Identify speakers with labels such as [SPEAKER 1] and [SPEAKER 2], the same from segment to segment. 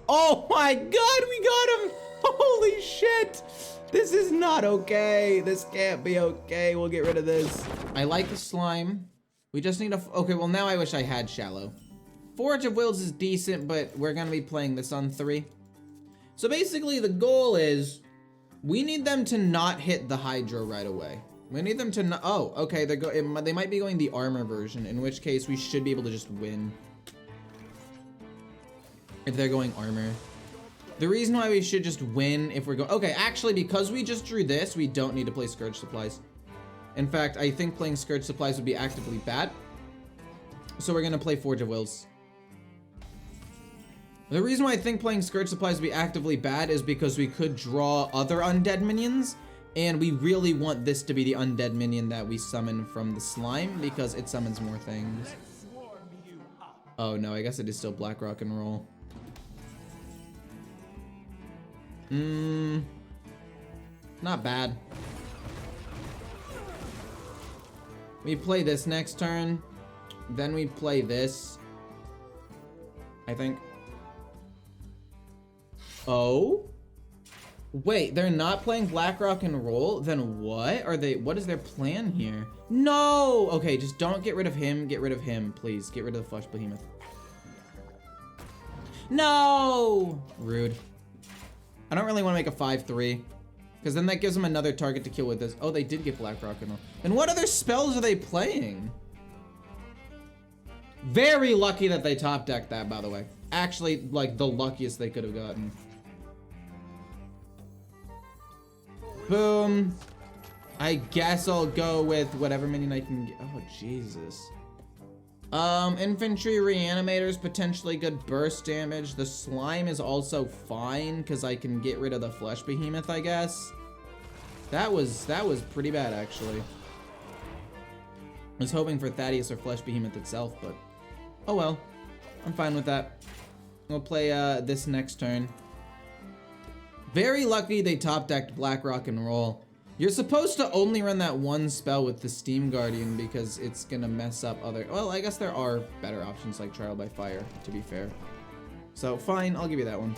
[SPEAKER 1] Oh my god, we got him! Holy shit! This is not okay. This can't be okay. We'll get rid of this. I like the slime. We just need a... Okay, well now I wish I had Shallow. Forge of Wills is decent, but we're gonna be playing this on 3. So basically the goal is we need them to not hit the Hydro right away. We need them to not... Oh, okay, they might be going the armor version, in which case we should be able to just win. If they're going armor. The reason why we should just win if we're going... Okay, actually, because we just drew this, we don't need to play Scourge Supplies. In fact, I think playing Scourge Supplies would be actively bad. So we're gonna play Forge of Wills. The reason why I think playing Scourge Supplies would be actively bad is because we could draw other undead minions, and we really want this to be the undead minion that we summon from the slime because it summons more things. Oh no, I guess it is still Black Rock and Roll. Not bad. We play this next turn, then we play this, I think. Oh? Wait, they're not playing Black Rock and Roll? Then what are they? What is their plan here? No! Okay, just don't get rid of him. Get rid of him, please. Get rid of the Flesh Behemoth. No! Rude. I don't really want to make a 5-3. Because then that gives them another target to kill with this. Oh, they did get Black Rock and Roll. And what other spells are they playing? Very lucky that they top decked that, by the way. Actually, like, the luckiest they could have gotten. Boom. I guess I'll go with whatever minion I can get. Oh, Jesus. Infantry Reanimators, potentially good burst damage. The slime is also fine, because I can get rid of the Flesh Behemoth, I guess. That was pretty bad, actually. I was hoping for Thaddius or Flesh Behemoth itself, but oh well. I'm fine with that. We'll play this next turn. Very lucky they top decked Black Rock and Roll. You're supposed to only run that one spell with the Steam Guardian because it's gonna mess up other... Well, I guess there are better options like Trial by Fire, to be fair. So, fine, I'll give you that one.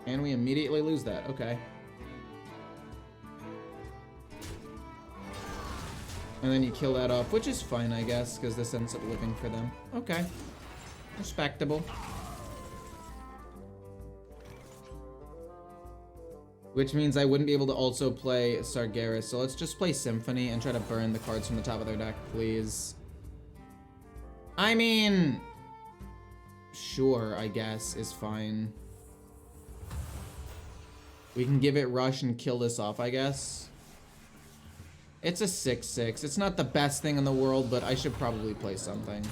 [SPEAKER 1] And we immediately lose that, okay. And then you kill that off, which is fine, I guess, because this ends up living for them. Okay. Respectable. Which means I wouldn't be able to also play Sargeras, so let's just play Symphony and try to burn the cards from the top of their deck, please. I mean... Sure, I guess, is fine. We can give it Rush and kill this off, I guess. It's a 6/6. It's not the best thing in the world, but I should probably play something.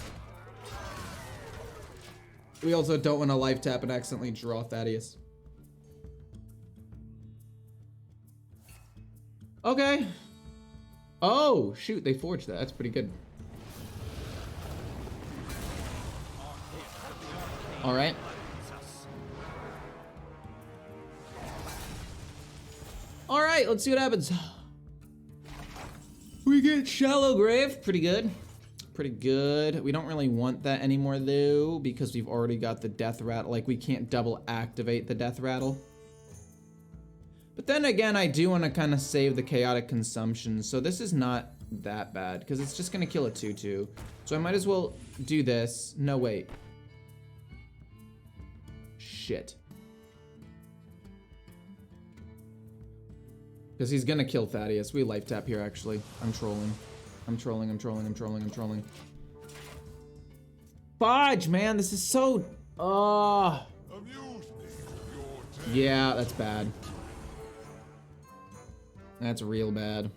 [SPEAKER 1] We also don't want to life tap and accidentally draw Thaddius. Okay. Oh, shoot, they forged that. That's pretty good. All right. All right, let's see what happens. We get Shallow Grave. Pretty good. Pretty good. We don't really want that anymore, though, because we've already got the Death Rattle. Like, we can't double activate the Death Rattle. But then again, I do want to kind of save the Chaotic Consumption, so this is not that bad, because it's just going to kill a 2/2. So I might as well do this. No, wait. Shit. Because he's going to kill Thaddius. We life tap here, actually. I'm trolling. I'm trolling, I'm trolling, I'm trolling, I'm trolling. Fudge, man, this is so... Yeah, that's bad. That's real bad.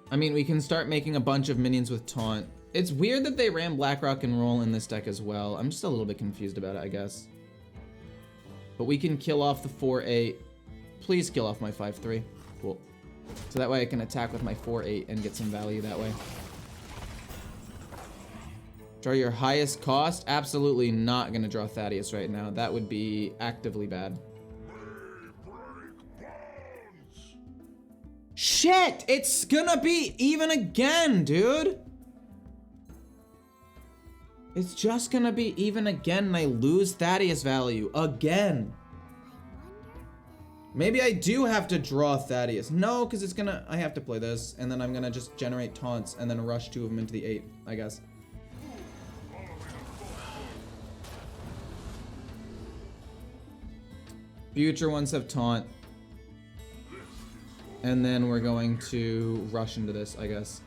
[SPEAKER 1] I mean, we can start making a bunch of minions with Taunt. It's weird that they ran Black Rock and Roll in this deck as well. I'm just a little bit confused about it, I guess. But we can kill off the 4/8. Please kill off my 5/3. Cool. So that way I can attack with my 4/8 and get some value that way. Draw your highest cost? Absolutely not gonna draw Thaddius right now. That would be actively bad. Shit! It's gonna be even again, dude! It's just gonna be even again and I lose Thaddius value again. Maybe I do have to draw Thaddius. No, because it's gonna, I have to play this and then I'm gonna just generate taunts and then rush 2 of them into the 8, I guess. Future ones have taunt. And then we're going to rush into this, I guess.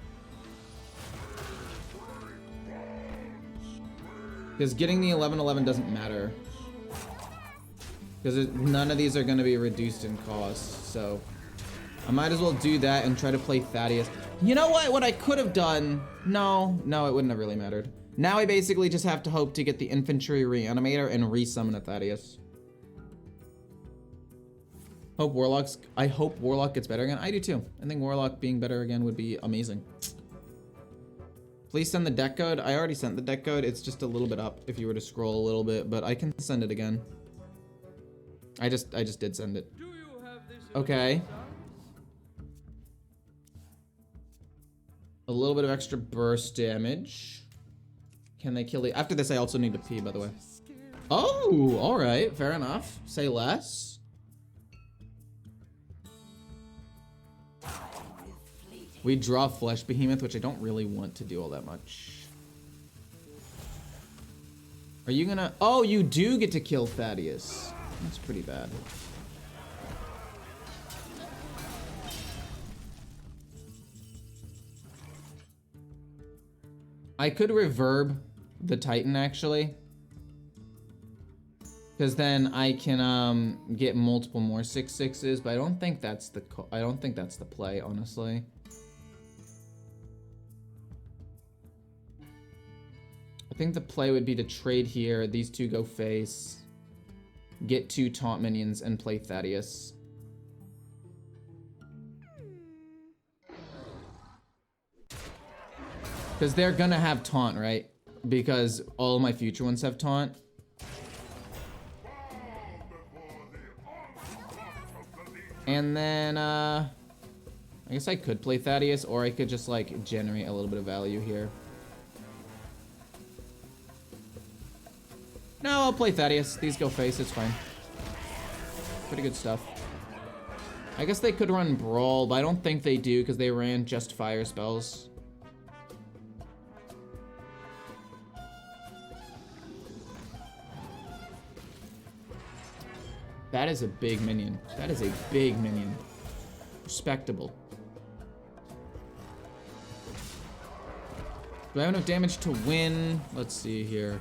[SPEAKER 1] Because getting the 11/11 doesn't matter. Because none of these are going to be reduced in cost, so I might as well do that and try to play Thaddius. You know what? What I could have done... No, it wouldn't have really mattered. Now I basically just have to hope to get the Infantry Reanimator and resummon a Thaddius. I hope Warlock gets better again. I do too. I think Warlock being better again would be amazing. Please send the deck code. I already sent the deck code. It's just a little bit up if you were to scroll a little bit, but I can send it again. I just did send it. Okay. A little bit of extra burst damage. Can they kill the... After this, I also need to pee, by the way. Oh, all right. Fair enough. Say less. We draw Flesh Behemoth, which I don't really want to do all that much. Are you gonna... Oh, you do get to kill Thaddius. That's pretty bad. I could reverb the Titan, actually. Because then I can get multiple more 6/6s, but I don't think that's the play, honestly. I think the play would be to trade here. These two go face. Get 2 taunt minions and play Thaddius. Because they're gonna have taunt, right? Because all of my future ones have taunt. And then, I guess I could play Thaddius, or I could just, like, generate a little bit of value here. No, I'll play Thaddius. These go face, it's fine. Pretty good stuff. I guess they could run Brawl, but I don't think they do because they ran just fire spells. That is a big minion. That is a big minion. Respectable. Do I have enough damage to win? Let's see here.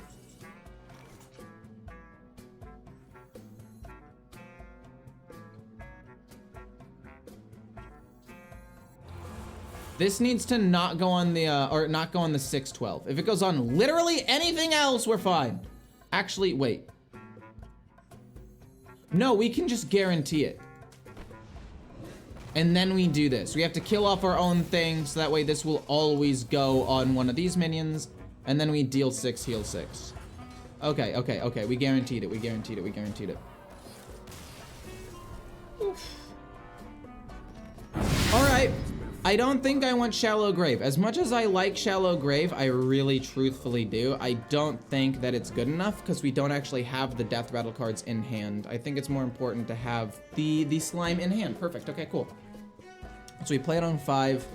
[SPEAKER 1] This needs to not go on the, or not go on the 6/12. If it goes on literally anything else, we're fine. Actually, wait. No, we can just guarantee it. And then we do this. We have to kill off our own thing, so that way this will always go on one of these minions. And then we deal 6, heal 6. Okay, okay, okay. We guaranteed it, we guaranteed it, we guaranteed it. Oof. All right. I don't think I want Shallow Grave. As much as I like Shallow Grave, I really truthfully do, I don't think that it's good enough because we don't actually have the Death Rattle cards in hand. I think it's more important to have the slime in hand. Perfect, okay, cool. So we play it on 5.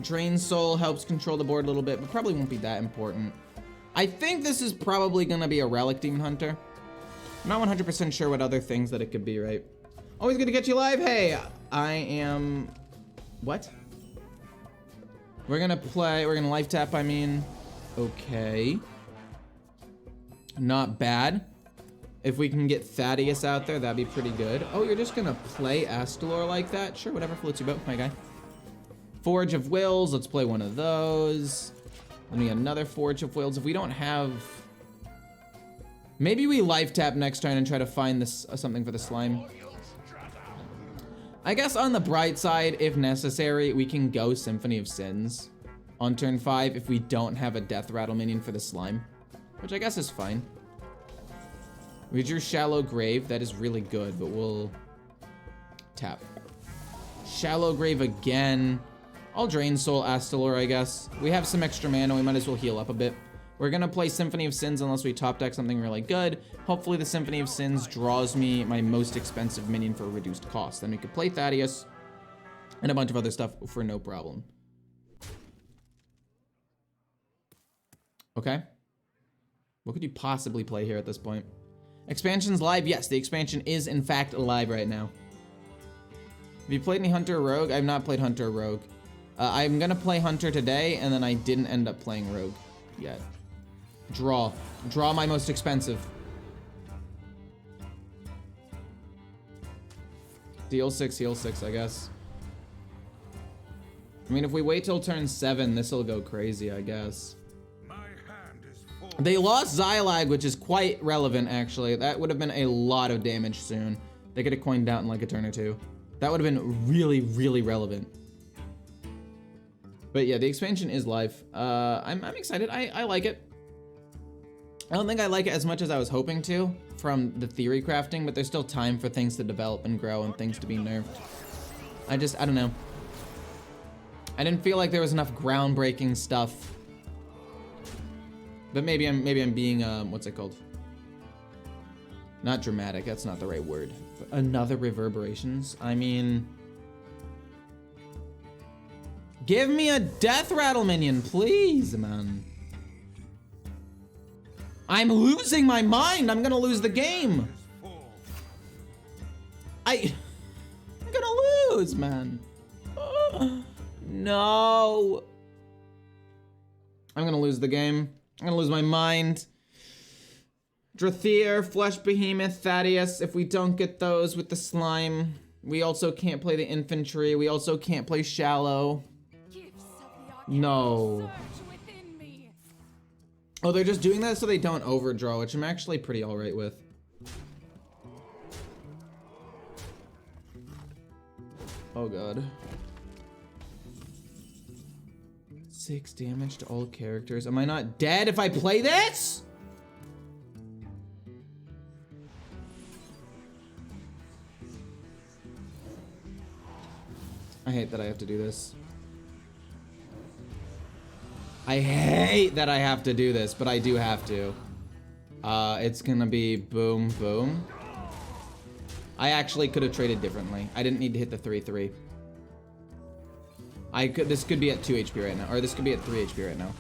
[SPEAKER 1] Drain Soul helps control the board a little bit, but probably won't be that important. I think this is probably gonna be a Relic Demon Hunter. I'm not 100% sure what other things that it could be, right? Always good to get you live. Hey, I am... What? We're gonna life tap, I mean. Okay. Not bad. If we can get Thaddius out there, that'd be pretty good. Oh, you're just gonna play Astalor like that? Sure, whatever floats your boat, my guy. Forge of Wills, let's play one of those. Let me another Forge of Wills. If we don't have... Maybe we life tap next turn and try to find this something for the slime. I guess on the bright side, if necessary, we can go Symphony of Sins on turn 5 if we don't have a Death Rattle minion for the slime, which I guess is fine. We drew Shallow Grave. That is really good, but we'll tap. Shallow Grave again. I'll Drain Soul Astalor, I guess. We have some extra mana, we might as well heal up a bit. We're gonna play Symphony of Sins unless we top deck something really good. Hopefully the Symphony of Sins draws me my most expensive minion for a reduced cost. Then we could play Thaddius and a bunch of other stuff for no problem. Okay. What could you possibly play here at this point? Expansion's live? Yes, the expansion is in fact live right now. Have you played any Hunter or Rogue? I've not played Hunter or Rogue. I'm gonna play Hunter today, and then I didn't end up playing Rogue yet. Draw. Draw my most expensive. Heal 6, I guess. I mean, if we wait till turn 7, this'll go crazy, I guess. They lost Xylag, which is quite relevant, actually. That would have been a lot of damage soon. They could have coined out in like a turn or two. That would have been really, really relevant. But yeah, the expansion is live. I'm excited. I like it. I don't think I like it as much as I was hoping to from the theory crafting, but there's still time for things to develop and grow and things to be nerfed. I don't know. I didn't feel like there was enough groundbreaking stuff. But maybe I'm being what's it called? Not dramatic, that's not the right word. But another reverberations. I mean, give me a death rattle minion, please, man. I'm losing my mind. I'm gonna lose the game. I'm gonna lose, man. No. I'm gonna lose the game. I'm gonna lose my mind. Drathier, Flesh Behemoth, Thaddius. If we don't get those with the slime, we also can't play the infantry. We also can't play shallow. No. Oh, they're just doing that so they don't overdraw, which I'm actually pretty alright with. Oh god. 6 damage to all characters. Am I not dead if I play this? I hate that I have to do this. I hate that I have to do this, but I do have to. It's gonna be boom, boom. I actually could have traded differently. I didn't need to hit the 3-3. This could be at 2 HP right now, or this could be at 3 HP right now.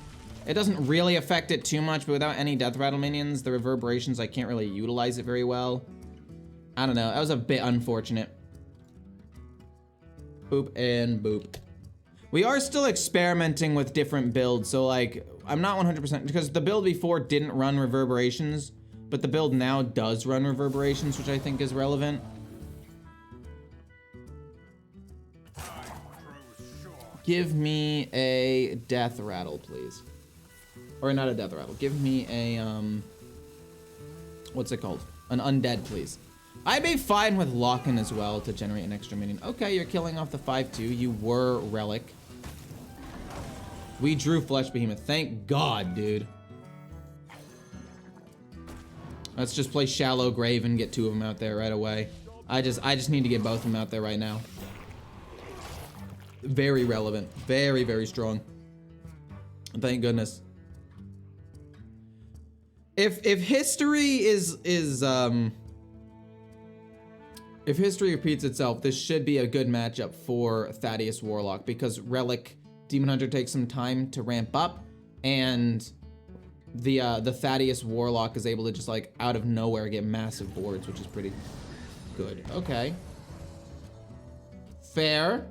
[SPEAKER 1] It doesn't really affect it too much, but without any Death Rattle minions, the reverberations, I can't really utilize it very well. I don't know, that was a bit unfortunate. Boop and boop. We are still experimenting with different builds, so like, I'm not 100%, because the build before didn't run reverberations, but the build now does run reverberations, which I think is relevant. Give me a Death Rattle, please. Or not a Death Rattle, give me a, what's it called? An Undead, please. I'd be fine with Lock-in as well to generate an extra minion. Okay, you're killing off the 5-2. You were Relic. We drew Flesh Behemoth. Thank God, dude. Let's just play Shallow Grave and get 2 of them out there right away. I just need to get both of them out there right now. Very relevant. Very, very strong. Thank goodness. If history if history repeats itself, this should be a good matchup for Thaddius Warlock, because Relic Demon Hunter takes some time to ramp up, and the Thaddius Warlock is able to just like out of nowhere get massive boards, which is pretty good. Okay. Fair.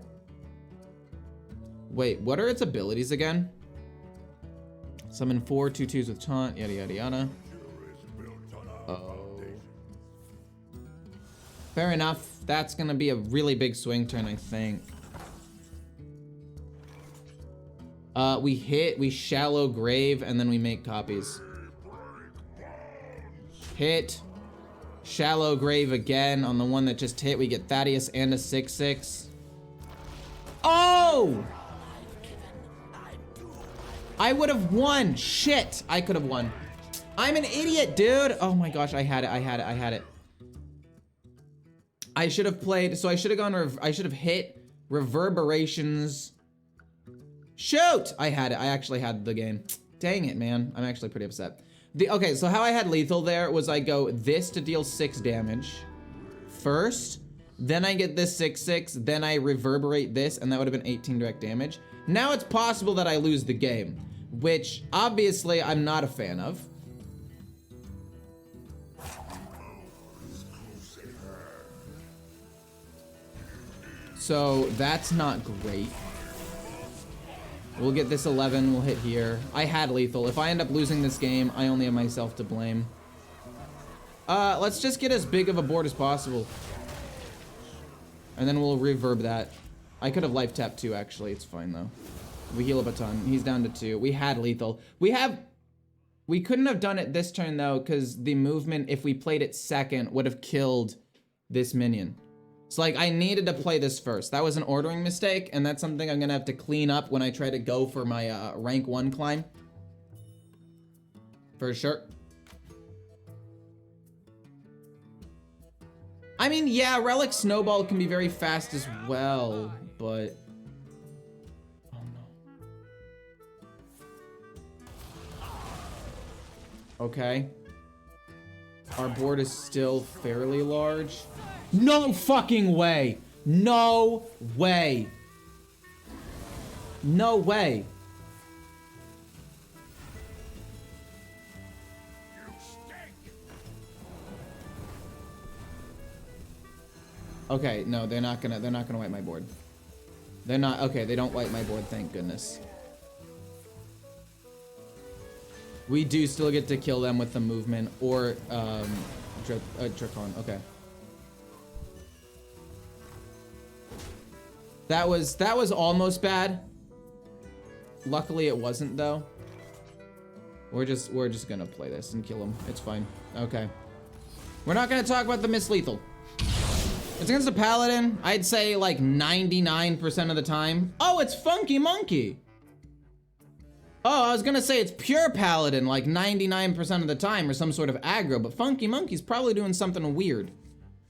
[SPEAKER 1] Wait, what are its abilities again? Summon 4 2/2s with taunt, yada yada yada. Oh. Fair enough. That's gonna be a really big swing turn, I think. We Shallow Grave, and then we make copies. Hit. Shallow Grave again on the one that just hit. We get Thaddius and a 6/6. Oh! I would have won. Shit, I could have won. I'm an idiot, dude. Oh my gosh, I had it. I should have played, so I should have hit Reverberations. Shoot! I had it. I actually had the game. Dang it, man. I'm actually pretty upset. Okay, so how I had lethal there was I go this to deal 6 damage first, then I get this 6/6, then I reverberate this, and that would have been 18 direct damage. Now it's possible that I lose the game, which obviously I'm not a fan of. So that's not great. We'll get this 11, we'll hit here. I had lethal. If I end up losing this game, I only have myself to blame. Let's just get as big of a board as possible. And then we'll reverb that. I could have life tapped too, actually. It's fine, though. We heal up a ton. He's down to 2. We had lethal. We couldn't have done it this turn, though, because the movement, if we played it second, would have killed this minion. So, like, I needed to play this first. That was an ordering mistake, and that's something I'm going to have to clean up when I try to go for my rank 1 climb. For sure. I mean, yeah, Relic Snowball can be very fast as well, but... Oh, no. Okay. Our board is still fairly large. No fucking way! No way! No way! Okay, no, they're not gonna wipe my board. They're not, okay, they don't wipe my board, thank goodness. We do still get to kill them with the movement or, Dracon, okay. That was almost bad. Luckily it wasn't though. We're just gonna play this and kill him. It's fine. Okay. We're not gonna talk about the Miss Lethal. It's against a paladin, I'd say like 99% of the time. Oh, it's Funky Monkey. Oh, I was gonna say it's pure paladin like 99% of the time or some sort of aggro, but Funky Monkey's probably doing something weird.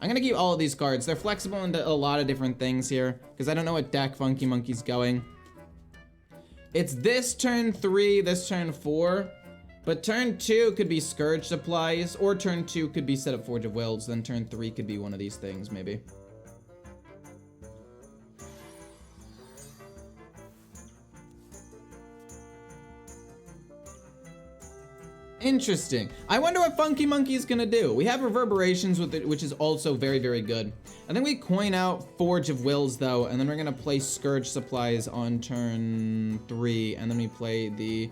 [SPEAKER 1] I'm gonna keep all of these cards. They're flexible into a lot of different things here because I don't know what deck Funky Monkey's going. It's this turn 3, this turn 4. But turn 2 could be Scourge Supplies, or turn 2 could be Set Up Forge of Wilds, then turn 3 could be one of these things, maybe. Interesting. I wonder what Funky Monkey is gonna do. We have Reverberations with it, which is also very, very good. I think we coin out Forge of Wills, though, and then we're gonna play Scourge Supplies on turn 3, and then we play the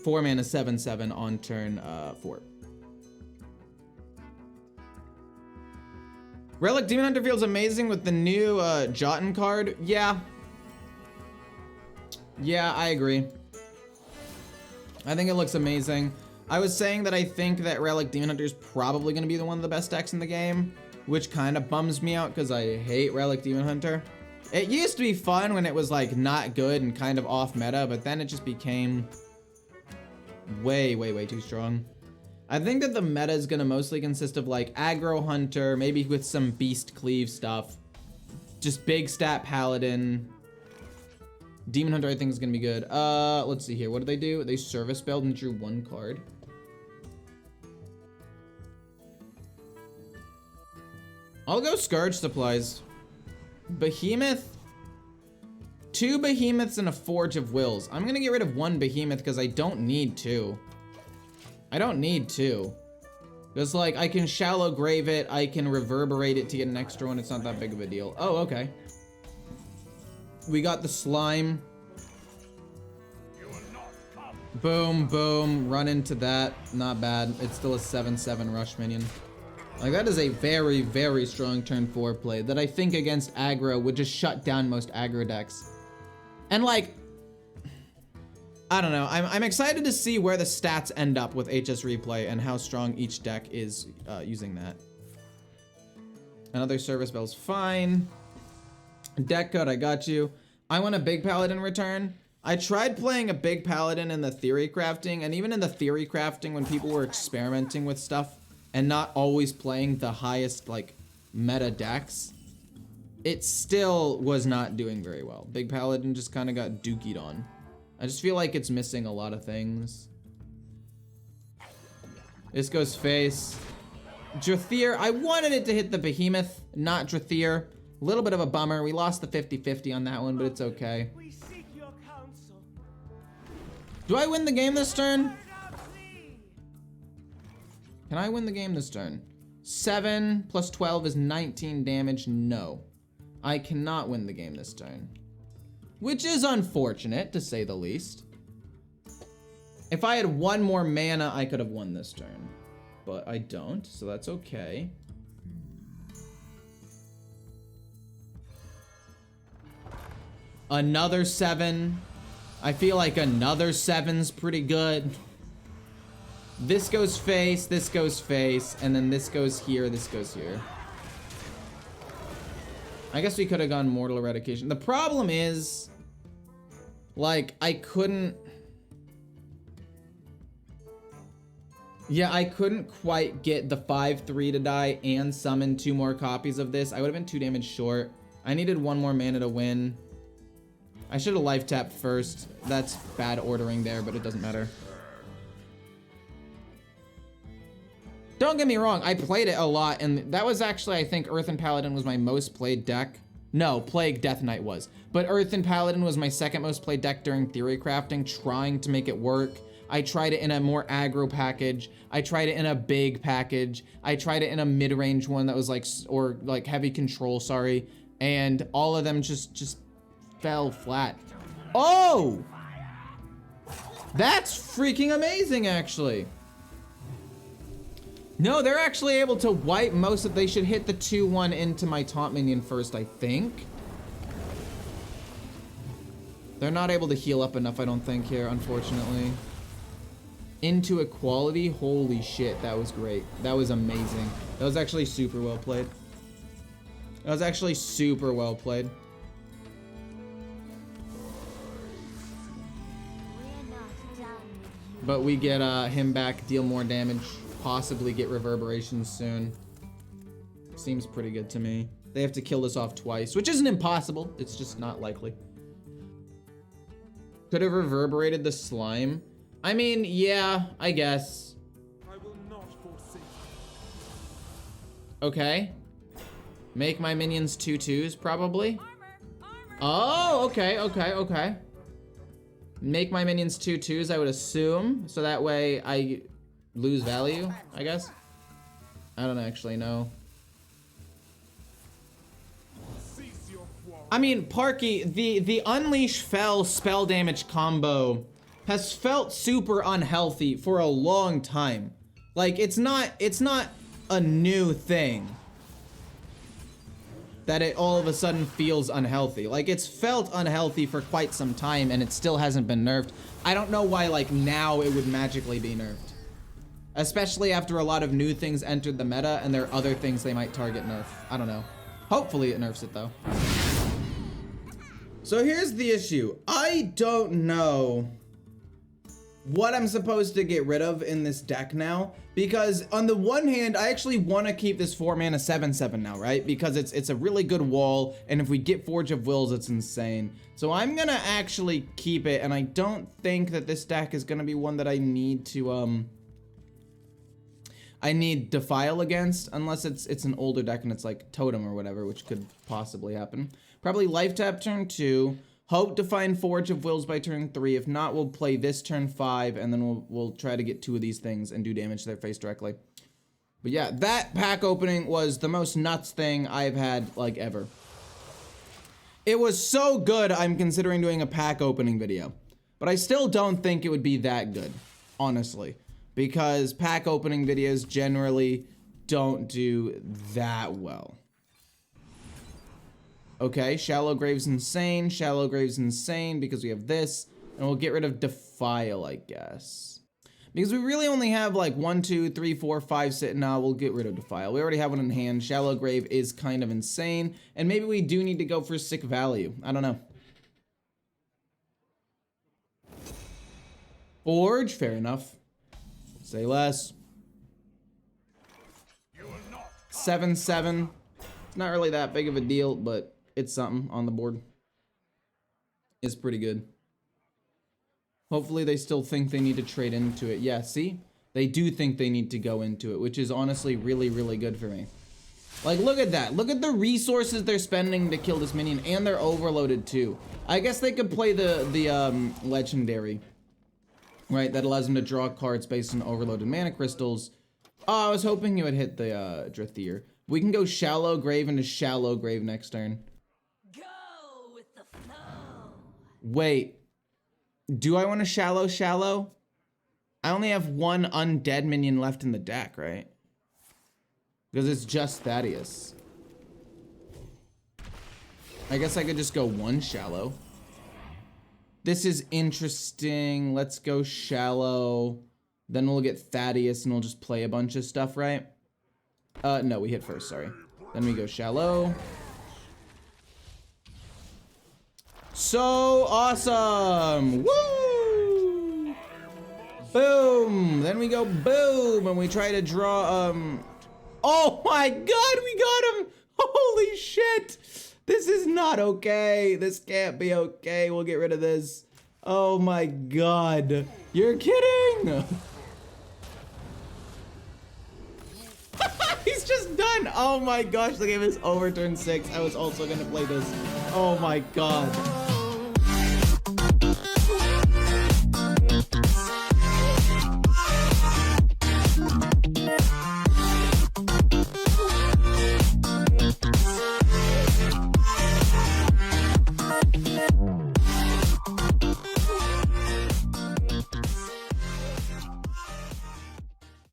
[SPEAKER 1] 4 mana 7/7 on turn 4. Relic Demon Hunter feels amazing with the new Jotun card. Yeah. Yeah, I agree. I think it looks amazing. I was saying that I think that Relic Demon Hunter is probably going to be one of the best decks in the game, which kind of bums me out because I hate Relic Demon Hunter. It used to be fun when it was like not good and kind of off meta, but then it just became way, way, way too strong. I think that the meta is going to mostly consist of like aggro hunter, maybe with some beast cleave stuff. Just big stat paladin. Demon Hunter I think is going to be good. Let's see here. What did they do? They service spelled and drew 1 card. I'll go Scourge Supplies. Behemoth. 2 behemoths and a Forge of Wills. I'm gonna get rid of 1 behemoth because I don't need 2. I don't need 2. Because like I can shallow grave it, I can reverberate it to get an extra one. It's not that big of a deal. Oh, okay. We got the slime. Boom, boom, run into that. Not bad. It's still a 7/7 rush minion. Like that is a very, very strong turn 4 play that I think against aggro would just shut down most aggro decks. And like, I don't know. I'm excited to see where the stats end up with HS Replay and how strong each deck is using that. Another service bell's fine. Deck code, I got you. I want a big paladin return. I tried playing a big paladin in the theory crafting, and even in the theory crafting when people were experimenting with stuff and not always playing the highest like meta decks, it still was not doing very well. Big Paladin just kind of got dookied on. I just feel like it's missing a lot of things. This goes face. Drathier, I wanted it to hit the Behemoth, not Drathier. A little bit of a bummer. We lost the 50-50 on that one, but it's okay. Do I win the game this turn? Can I win the game this turn? 7 plus 12 is 19 damage. No. I cannot win the game this turn. Which is unfortunate, to say the least. If I had one more mana, I could have won this turn. But I don't, so that's okay. Another 7. I feel like another 7's pretty good. This goes face, and then this goes here, this goes here. I guess we could have gone Mortal Eradication. The problem is, like, I couldn't... Yeah, I couldn't quite get the 5/3 to die and summon 2 more copies of this. I would have been 2 damage short. I needed 1 more mana to win. I should have life tapped first. That's bad ordering there, but it doesn't matter. Don't get me wrong, I played it a lot, and that was actually, I think, Earthen Paladin was my most played deck. No, Plague Death Knight was. But Earthen Paladin was my second most played deck during theory crafting, trying to make it work. I tried it in a more aggro package. I tried it in a big package. I tried it in a mid-range one that was like, or like heavy control, sorry. And all of them just fell flat. Oh! That's freaking amazing, actually. No, they're actually able to wipe most of, they should hit the 2/1 into my taunt minion first, I think. They're not able to heal up enough, I don't think, here, unfortunately. Into equality, holy shit, that was great. That was amazing. That was actually super well played. That was actually super well played. But we get him back, deal more damage, possibly get reverberations soon. Seems pretty good to me. They have to kill this off twice, which isn't impossible. It's just not likely. Could have reverberated the slime. I mean, yeah, I guess.
[SPEAKER 2] I will not forsake.
[SPEAKER 1] Okay. Make my minions 2/2s, probably. Oh, okay. Make my minions 2/2s, I would assume. So that way I lose value, I guess. I don't actually know. I mean, Parky, the Unleash Fell spell damage combo has felt super unhealthy for a long time. Like, it's not a new thing that it all of a sudden feels unhealthy. Like, it's felt unhealthy for quite some time and it still hasn't been nerfed. I don't know why, like, now it would magically be nerfed. Especially after a lot of new things entered the meta and there are other things they might target nerf. I don't know. Hopefully it nerfs it though. So here's the issue. I don't know what I'm supposed to get rid of in this deck now, because on the one hand, I actually want to keep this 4-mana 7/7 now, right? Because it's a really good wall, and if we get Forge of Wills, it's insane. So I'm gonna actually keep it, and I don't think that this deck is gonna be one that I need to I need Defile against, unless it's an older deck and it's like Totem or whatever, which could possibly happen. Probably Life Tap turn 2. Hope to find Forge of Wills by turn 3. If not, we'll play this turn 5, and then we'll try to get 2 of these things and do damage to their face directly. But yeah, that pack opening was the most nuts thing I've had, like, ever. It was so good, I'm considering doing a pack opening video. But I still don't think it would be that good, honestly. Because pack opening videos generally don't do that well. Okay, Shallow Grave's insane. Shallow Grave's insane because we have this. And we'll get rid of Defile, I guess. Because we really only have like 1, 2, 3, 4, 5 sitting now. We'll get rid of Defile. We already have one in hand. Shallow Grave is kind of insane. And maybe we do need to go for sick value. I don't know. Forge, fair enough. Say less. 7/7. It's not really that big of a deal, but it's something on the board. It's pretty good. Hopefully they still think they need to trade into it. Yeah, see? They do think they need to go into it, which is honestly really, really good for me. Like, look at that. Look at the resources they're spending to kill this minion, and they're overloaded too. I guess they could play the legendary, right? That allows them to draw cards based on overloaded mana crystals. Oh, I was hoping you would hit the Drithier. We can go Shallow Grave into Shallow Grave next turn.
[SPEAKER 3] Go with the flow.
[SPEAKER 1] Wait, do I want to Shallow? I only have one undead minion left in the deck, right? Because it's just Thaddius. I guess I could just go one Shallow. This is interesting. Let's go Shallow. Then we'll get Thaddius and we'll just play a bunch of stuff, right? No, we hit first, sorry. Then we go Shallow. So awesome! Woo! Boom! Then we go boom, and we try to draw, oh my god, we got him! Holy shit! This is not okay. This can't be okay. We'll get rid of this. Oh my god. You're kidding! He's just done! Oh my gosh, the game is over turn 6. I was also gonna play this. Oh my god.